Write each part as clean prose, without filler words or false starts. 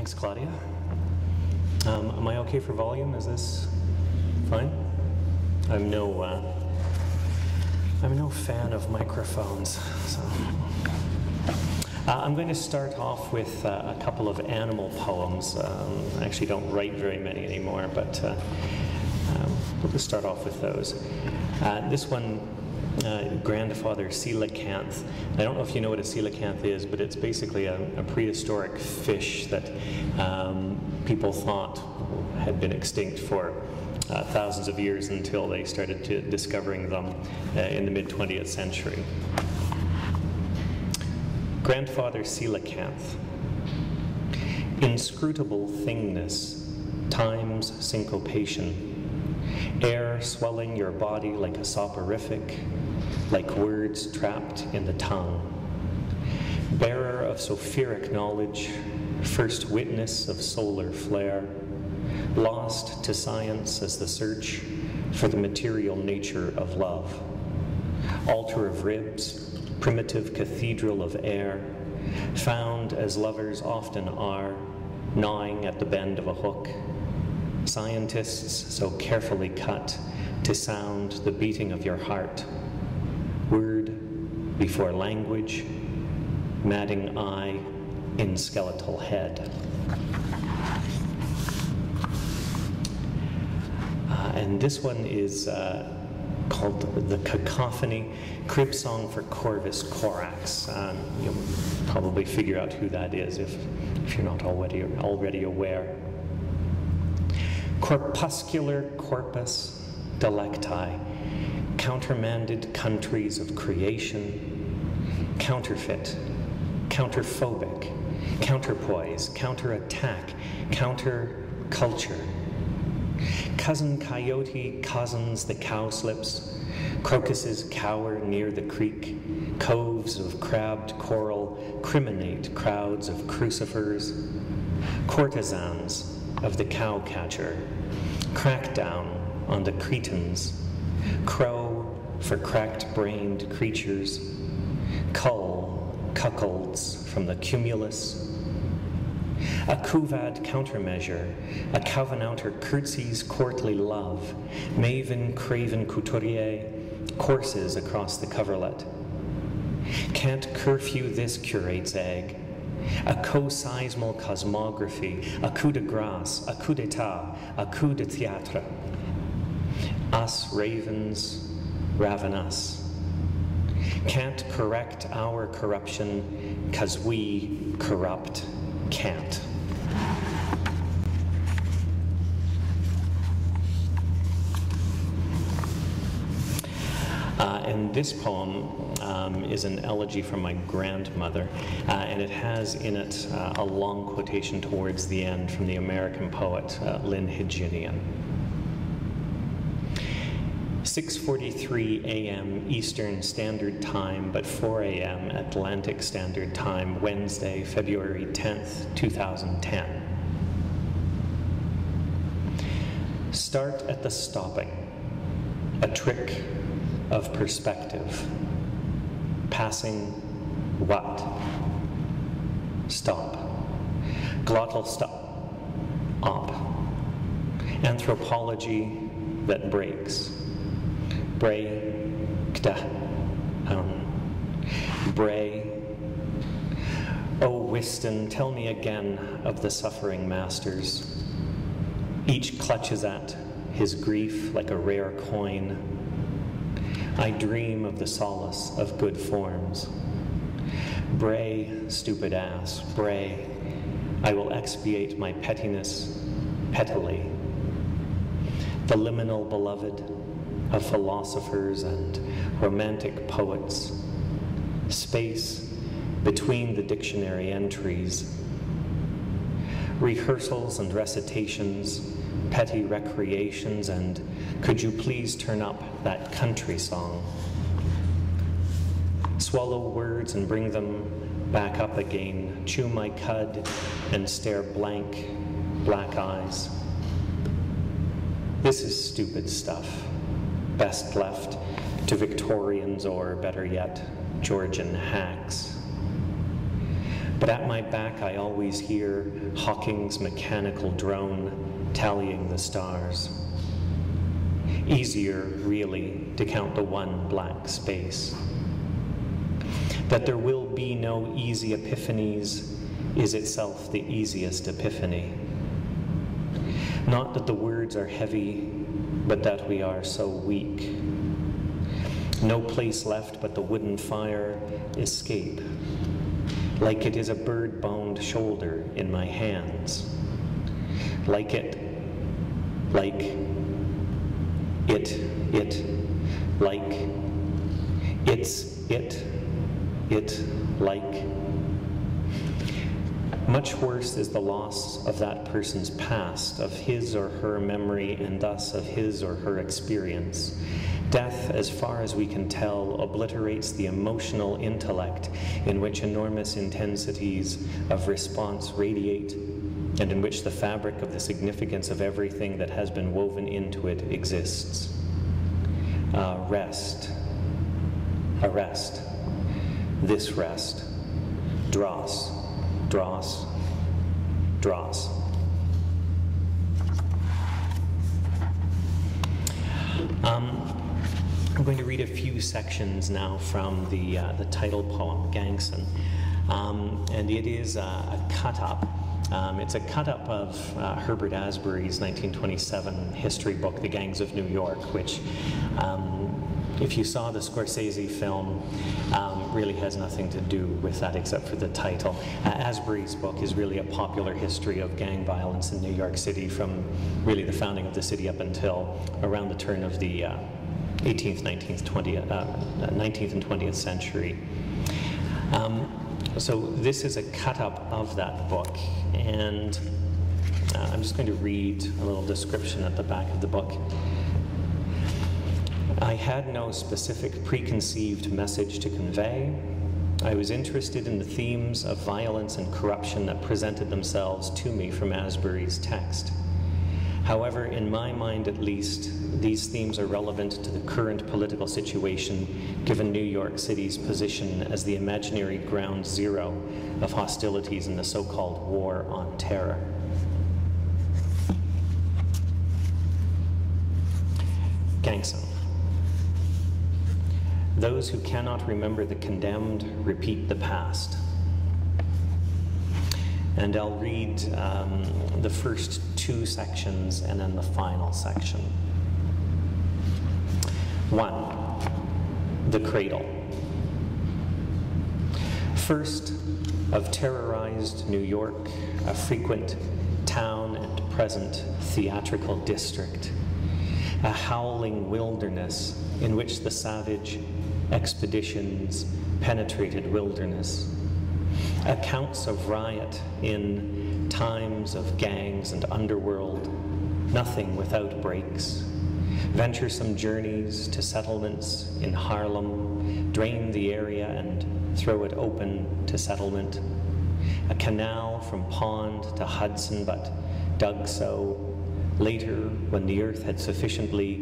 Thanks, Claudia. Am I okay for volume? Is this fine? I'm no fan of microphones, so. I'm going to start off with a couple of animal poems. I actually don't write very many anymore, but we'll just start off with those. This one, Grandfather Coelacanth. I don't know if you know what a coelacanth is, but it's basically a prehistoric fish that people thought had been extinct for thousands of years until they started discovering them in the mid-20th century. Grandfather Coelacanth. Inscrutable thingness, time's syncopation, air swelling your body like a soporific, like words trapped in the tongue. Bearer of sophiric knowledge, first witness of solar flare, lost to science as the search for the material nature of love. Altar of ribs, primitive cathedral of air, found as lovers often are, gnawing at the bend of a hook. Scientists so carefully cut to sound the beating of your heart. Word before language, madding eye in skeletal head. And this one is called The Cacophony, crib song for Corvus Corax. You'll probably figure out who that is if you're not already aware. Corpuscular corpus delecti, countermanded countries of creation, counterfeit, counterphobic, counterpoise, counterattack, counterculture. Cousin coyote cousins the cowslips, crocuses cower near the creek, coves of crabbed coral criminate crowds of crucifers, courtesans of the cowcatcher, crackdown on the cretins, crow for cracked-brained creatures, cull cuckolds from the cumulus, a cuvad countermeasure, a covenanter curtsies courtly love, maven craven couturier, courses across the coverlet. Can't curfew this curate's egg, a co-seismal cosmography, a coup de grace, a coup d'etat, a coup de théâtre. Us ravens raven us. Can't correct our corruption, 'cause we corrupt can't. And this poem is an elegy from my grandmother, and it has in it a long quotation towards the end from the American poet Lynn Higinian. 6:43 a.m. Eastern Standard Time, but 4 a.m. Atlantic Standard Time, Wednesday, February 10th, 2010. Start at the stopping, a trick of perspective. Passing what? Stop. Glottal stop. Op. Anthropology that breaks. Bray, kda, Bray. Oh, Whiston, tell me again of the suffering masters. Each clutches at his grief like a rare coin. I dream of the solace of good forms. Bray, stupid ass, bray. I will expiate my pettiness pettily. The liminal beloved of philosophers and romantic poets, space between the dictionary entries, rehearsals and recitations, petty recreations, and could you please turn up that country song? Swallow words and bring them back up again, chew my cud and stare blank, black eyes. This is stupid stuff. Best left to Victorians or, better yet, Georgian hacks. But at my back I always hear Hawking's mechanical drone tallying the stars. Easier, really, to count the one black space. That there will be no easy epiphanies is itself the easiest epiphany. Not that the words are heavy, but that we are so weak. No place left but the wooden fire, escape, like it is a bird-boned shoulder in my hands. Like it, like like. Much worse is the loss of that person's past, of his or her memory, and thus of his or her experience. Death, as far as we can tell, obliterates the emotional intellect in which enormous intensities of response radiate, and in which the fabric of the significance of everything that has been woven into it exists. Rest. A rest. This rest. Dross. Dross. Dross. I'm going to read a few sections now from the title poem, Gangson. And it is a cut-up. It's a cut-up of Herbert Asbury's 1927 history book, The Gangs of New York, which, if you saw the Scorsese film, really has nothing to do with that except for the title. Asbury's book is really a popular history of gang violence in New York City from really the founding of the city up until around the turn of the 18th, 19th, 19th and 20th century. So this is a cut-up of that book, and I'm just going to read a little description at the back of the book. I had no specific preconceived message to convey. I was interested in the themes of violence and corruption that presented themselves to me from Asbury's text. However, in my mind at least, these themes are relevant to the current political situation, given New York City's position as the imaginary ground zero of hostilities in the so-called War on Terror. Gangson. Those who cannot remember the condemned repeat the past. And I'll read the first two sections and then the final section. 1. The Cradle. First, of terrorized New York, a frequent town and present theatrical district, a howling wilderness in which the savage expeditions penetrated wilderness. Accounts of riot in times of gangs and underworld, nothing without breaks. Venturesome journeys to settlements in Harlem, drain the area and throw it open to settlement. A canal from Pond to Hudson, but dug so. Later, when the earth had sufficiently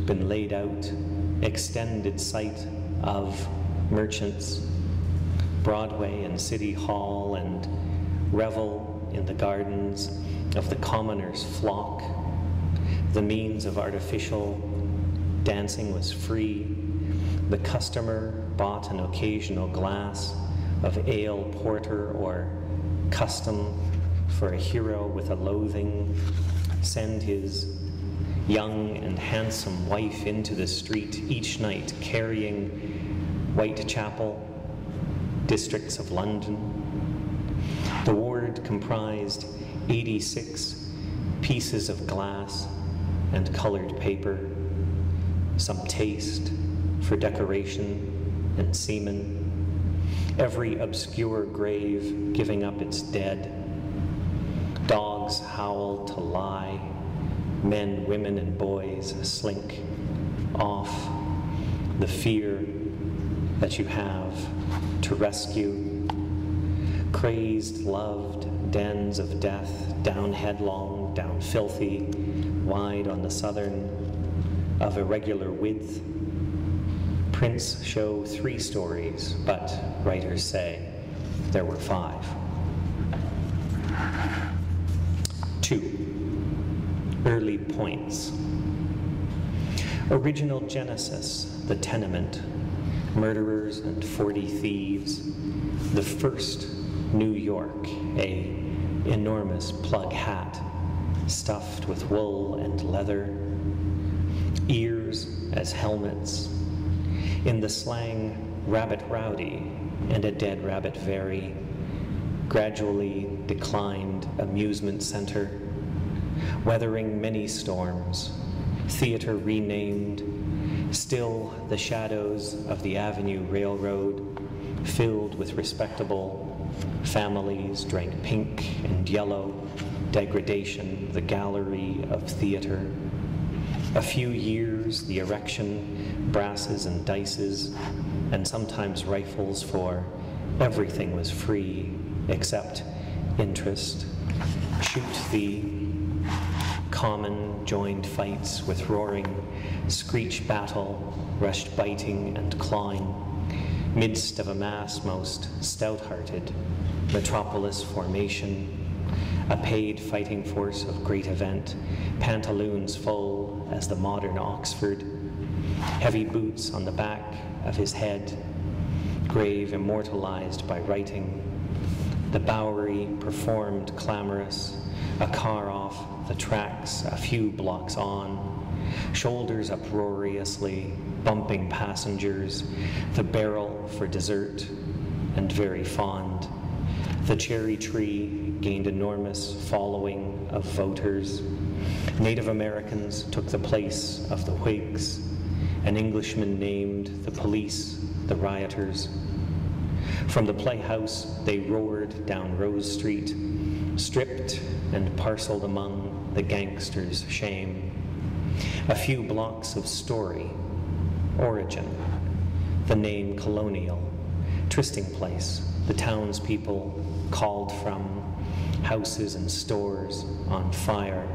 been laid out, extended sight of merchants, Broadway and City Hall, and revel in the gardens of the commoner's flock. The means of artificial dancing was free. The customer bought an occasional glass of ale porter or custom for a hero with a loathing, send his young and handsome wife into the street each night carrying Whitechapel, districts of London. The ward comprised 86 pieces of glass and colored paper, some taste for decoration and semen, every obscure grave giving up its dead. Dogs howl to lie, men, women, and boys slink off. The fear that you have to rescue. Crazed, loved dens of death, down headlong, down filthy, wide on the southern, of irregular width. Prints show 3 stories, but writers say there were 5. 2. Early points. Original genesis, the tenement, murderers and 40 thieves. The first, New York, a enormous plug hat, stuffed with wool and leather, ears as helmets. In the slang, rabbit rowdy and a dead rabbit very, gradually declined amusement center, weathering many storms, theater renamed, still the shadows of the Avenue Railroad, filled with respectable families, drank pink and yellow, degradation, the gallery of theater. A few years, the erection, brasses and dices, and sometimes rifles, for everything was free except interest. Shoot thee. Common joined fights with roaring, screech battle, rushed biting and clawing, midst of a mass most stout-hearted, metropolis formation, a paid fighting force of great event, pantaloons full as the modern Oxford, heavy boots on the back of his head, grave immortalized by writing, the Bowery performed clamorous, a car off the tracks a few blocks on, shoulders uproariously, bumping passengers, the barrel for dessert, and very fond. The cherry tree gained enormous following of voters. Native Americans took the place of the Whigs. An Englishman named the police the rioters. From the playhouse they roared down Rose Street, stripped and parceled among the gangsters' shame. A few blocks of story, origin, the name colonial, trysting place, the townspeople called from, houses and stores on fire,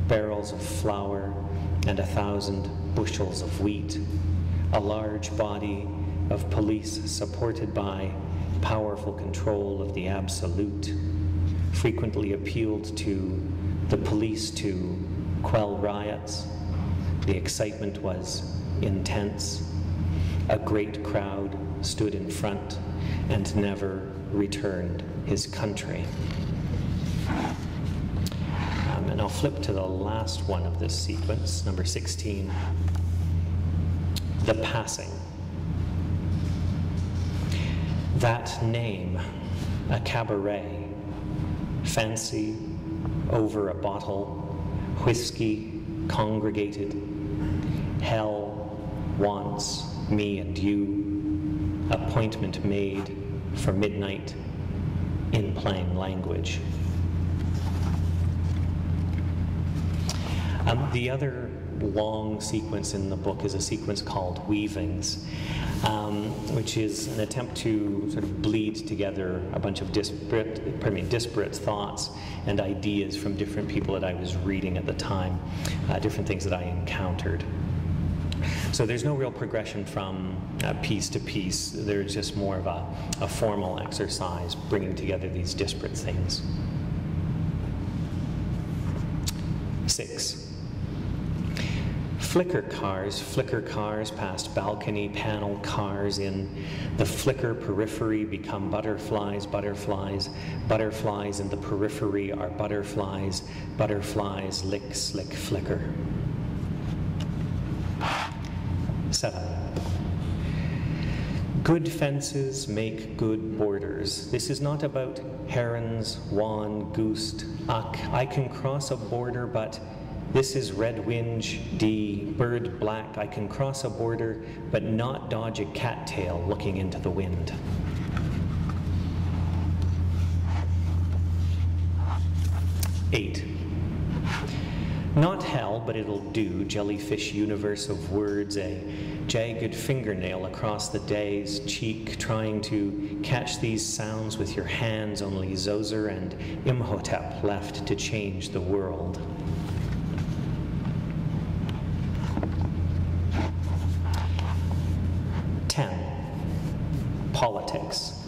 barrels of flour and 1,000 bushels of wheat, a large body of police supported by powerful control of the absolute, frequently appealed to the police to quell riots. The excitement was intense. A great crowd stood in front and never returned his country. And I'll flip to the last one of this sequence, number 16. The passing. That name, a cabaret, fancy, over a bottle, whiskey congregated, hell wants me and you, appointment made for midnight in plain language. The other long sequence in the book is a sequence called Weavings, which is an attempt to sort of bleed together a bunch of disparate thoughts and ideas from different people that I was reading at the time, different things that I encountered. So there's no real progression from piece to piece. There's just more of a formal exercise bringing together these disparate things. 6. Flicker cars past balcony panel cars in the flicker periphery become butterflies, butterflies, butterflies in the periphery are butterflies, butterflies lick, slick, flicker. 7. Good fences make good borders. This is not about herons, wan, goosed, uck. I can cross a border, but this is red winge, D, bird black. I can cross a border, but not dodge a cattail looking into the wind. 8. Not hell, but it'll do, jellyfish universe of words, a jagged fingernail across the day's cheek, trying to catch these sounds with your hands, only Zoser and Imhotep left to change the world. 10. Politics.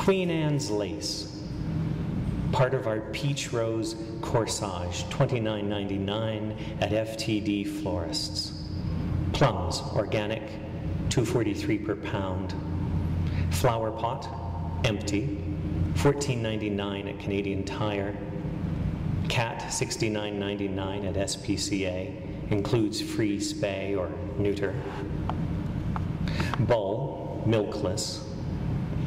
Queen Anne's lace, part of our peach rose corsage, $29.99 at FTD Florists. Plums, organic, $2.43 per pound. Flower pot, empty, $14.99 at Canadian Tire. Cat, $69.99 at SPCA, includes free spay or neuter. Bull, milkless,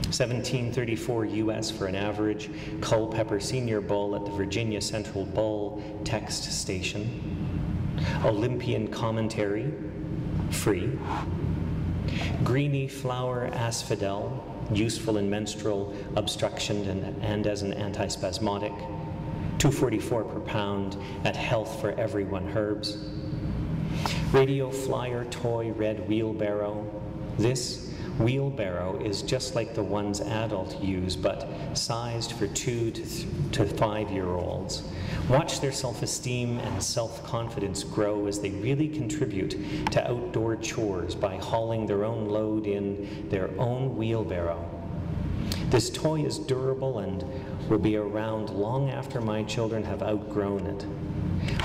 $17.34 US for an average Culpeper Senior bull at the Virginia Central Bull Text Station. Olympian commentary, free. Greeny flower asphodel, useful in menstrual obstruction and as an antispasmodic, $2.44 per pound at Health for Everyone Herbs. Radio Flyer toy red wheelbarrow. This wheelbarrow is just like the ones adults use, but sized for 2 to 5-year-olds. Watch their self-esteem and self-confidence grow as they really contribute to outdoor chores by hauling their own load in their own wheelbarrow. This toy is durable and will be around long after my children have outgrown it.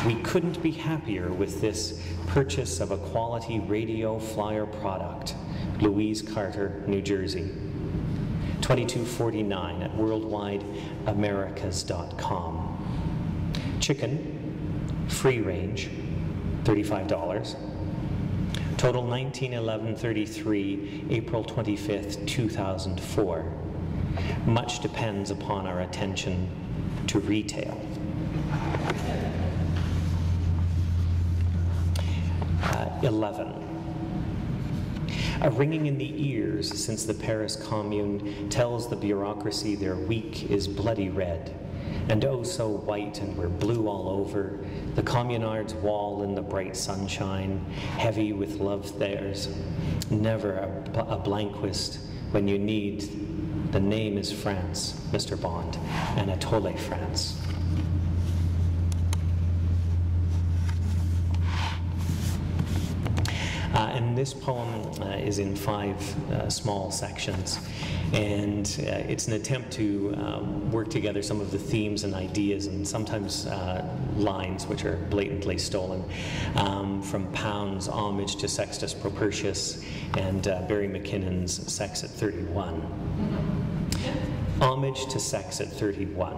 We couldn't be happier with this purchase of a quality Radio Flyer product. Louise Carter, New Jersey. $22.49 at worldwideamericas.com. Chicken, free range, $35. Total $19.11.33, April 25th, 2004. Much depends upon our attention to retail. 11. A ringing in the ears since the Paris Commune tells the bureaucracy their week is bloody red, and oh so white, and we're blue all over, the communard's wall in the bright sunshine, heavy with love theirs, never a blanquist when you need, the name is France, Mr. Bond, Anatole France. And this poem is in 5 small sections, and it's an attempt to work together some of the themes and ideas and sometimes lines which are blatantly stolen from Pound's Homage to Sextus Propertius and Barry McKinnon's Sex at 31. Homage to Sex at 31.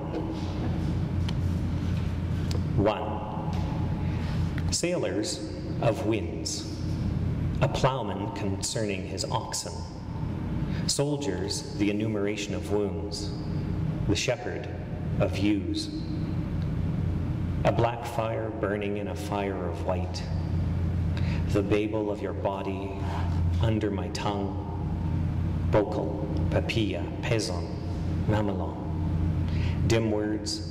1. Sailors of winds. A plowman concerning his oxen. Soldiers, the enumeration of wounds. The shepherd of ewes. A black fire burning in a fire of white. The babel of your body under my tongue. Bocal, papilla, pezon, mamelon. Dim words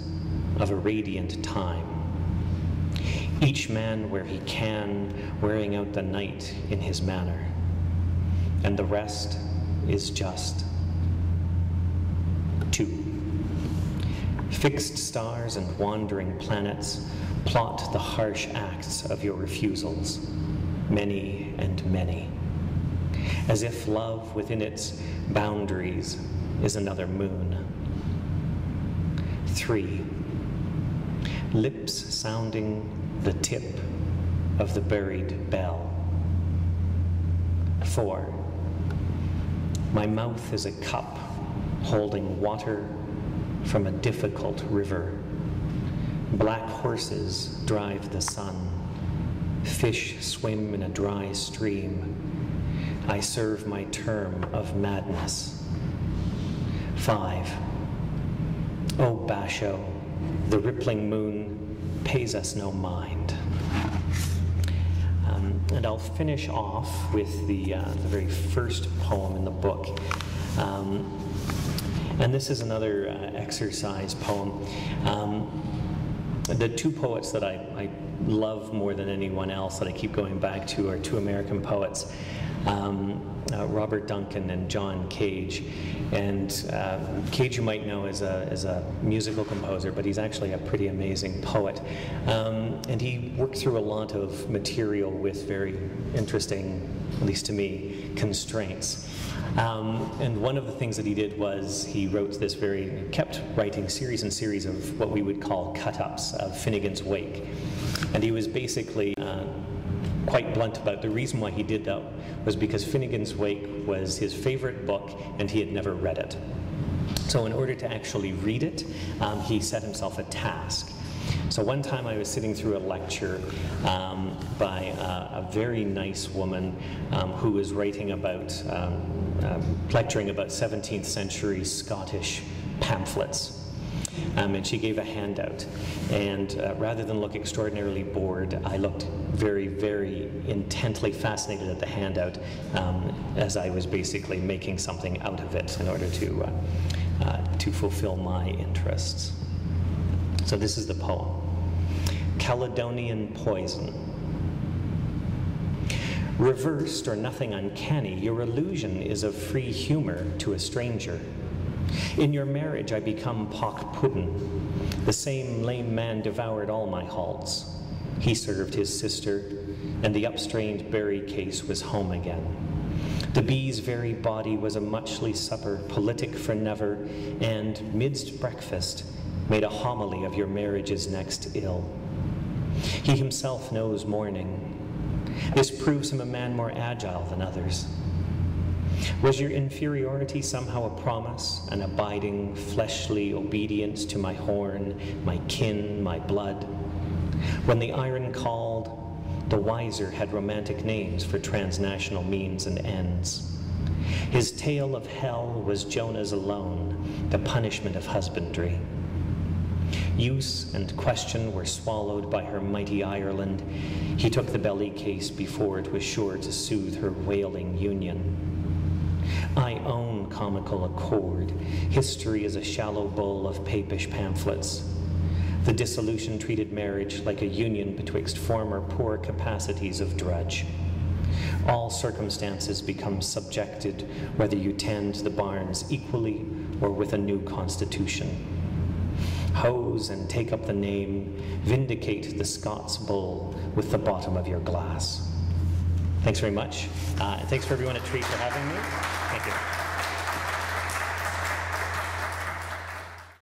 of a radiant time. Each man where he can, wearing out the night in his manner. And the rest is just. 2. Fixed stars and wandering planets plot the harsh acts of your refusals, many and many, as if love within its boundaries is another moon. 3. Lips sounding the tip of the buried bell. 4. My mouth is a cup holding water from a difficult river. Black horses drive the sun. Fish swim in a dry stream. I serve my term of madness. 5. Oh, Basho, the rippling moon pays us no mind. And I'll finish off with the very first poem in the book. And this is another exercise poem. The 2 poets that I love more than anyone else that I keep going back to are 2 American poets, Robert Duncan and John Cage. And Cage you might know as a musical composer, but he's actually a pretty amazing poet. And he worked through a lot of material with very interesting, at least to me, constraints. And one of the things that he did was he wrote this kept writing series and series of what we would call cut-ups of Finnegans Wake. And he was basically quite blunt about the reason why he did that was because Finnegans Wake was his favorite book and he had never read it. So in order to actually read it, he set himself a task. So one time I was sitting through a lecture by a very nice woman who was writing about, lecturing about 17th century Scottish pamphlets. And she gave a handout. And rather than look extraordinarily bored, I looked very, very intently fascinated at the handout as I was basically making something out of it in order to fulfill my interests. So this is the poem. Caledonian Poison. Reversed or nothing uncanny, your illusion is of free humor to a stranger. In your marriage I become pock puddin'. The same lame man devoured all my halts. He served his sister, and the upstrained berry case was home again. The bee's very body was a muchly supper, politic for never, and, midst breakfast, made a homily of your marriage's next ill. He himself knows mourning. This proves him a man more agile than others. Was your inferiority somehow a promise, an abiding, fleshly obedience to my horn, my kin, my blood? When the iron called, the wiser had romantic names for transnational means and ends. His tale of hell was Jonah's alone, the punishment of husbandry. Use and question were swallowed by her mighty Ireland. He took the belly case before it was sure to soothe her wailing union. I own comical accord. History is a shallow bowl of papish pamphlets. The dissolution treated marriage like a union betwixt former poor capacities of drudge. All circumstances become subjected, whether you tend the barns equally or with a new constitution. Hose and take up the name, vindicate the Scots bull with the bottom of your glass. Thanks very much, and thanks for everyone at Tree for having me. Thank you.